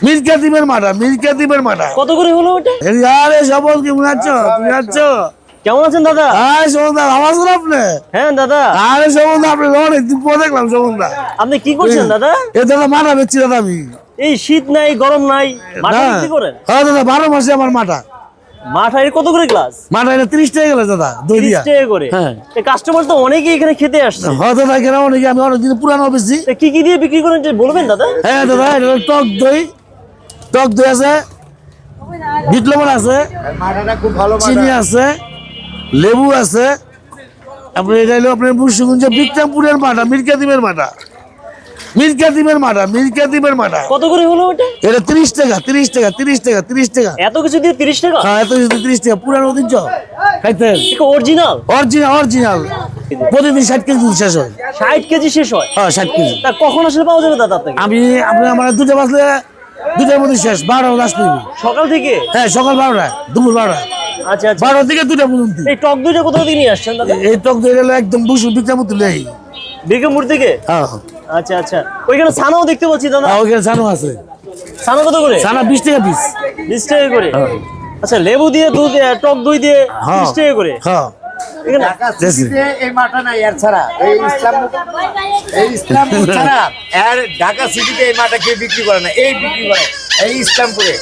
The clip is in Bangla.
মিল্কা দ্বীপের মাটা, মিল্কা দ্বীপের মাটা। কত করে হলো ওটা? আরে সবল কেমন আছো? তুমি আছো? কেমন আছেন দাদা? আরে সবলদা ভালো আছেন আপনি? হ্যাঁ দাদা। আরে সবলদা আপনি অনেক দিন পর দেখলাম সবলদা। আপনি কি করছেন দাদা? এ দাদা মাটা বেচছি দাদা আমি। এই শীত নাই গরম নাই মাঠা বিক্রি করেন? হ্যাঁ দাদা 12 মাসে আমার মাটা। মাঠা এর কত করে গ্লাস? মাটা এটা 30 টাকা গেলে দাদা দই 30 দিয়া। টাকা করে। হ্যাঁ। এই কাস্টমার তো অনেকেই এখানে খেতে আসছে। হ্যাঁ দাদা কেন অনেক আমি অনেকদিন পুরানো বেশি। তা কি কি দিয়ে বিক্রি করেন যে বলবেন দাদা? হ্যাঁ দাদা এটা টক দই, টক দই আছে, বিট লবণ আছে, মাটাটা খুব ভালো চিনি আছে, লেবু আছে। আপনি এটা হলো আপনার মুন্সিগঞ্জ বিক্রমপুরের মাটা, মিল্কা দ্বীপের মাটা, মিল্কা দ্বীপের মাটা, মিল্কা দ্বীপের মাটা। কত করে হলো ওটা? এটা 30 টাকা, 30 টাকা, 30 টাকা, 30 টাকা। এত কিছু দিয়ে 30 টাকা? হ্যাঁ এত 30 টাকা পুরানো ঐতিহ্য খাইতেন। অরিজিনাল? Original, original. প্রতিদিন 60 কেজি দুধ শেষ হয়। 60 কেজি শেষ হয়? হ্যাঁ 60 কেজি। তা কখন আসলে পাওয়া যাবে দাদা আপনাকে? আপনি আমার দুটো বাজলে দুটার মধ্যে শেষ, 12টা আসতে হবে। সকাল থেকে? হ্যাঁ সকাল 12টা, দুপুর 12টা, আচ্ছা আচ্ছা। 12টা থেকে 2টা পর্যন্ত। এই টক দইটা কোথা থেকে নিয়ে আসছেন দাদা? এই টক দই হলো একদম বুসু বিক্রমপুর নেই। বিক্রমপুর থেকে? হ্যাঁ আচ্ছা আচ্ছা। ওইখানে ছানাও দেখতে পাচ্ছি দাদা। ওখানে ছানো আছে। ছানা কত করে? ছানা 20 টাকা পিস। 20 টাকা করে? আচ্ছা লেবু দিয়ে দুধ টক দই দিয়ে 30 টাকা করে? হ্যাঁ এখানে ঢাকা সিটিতে এই মাটা নাই আর ছাড়া এই ইসলামপুর ছাড়া আর ঢাকা সিটিতে এই মাটা কেউ বিক্রি করে না, এই বিক্রি করে এই ইসলামপুরে।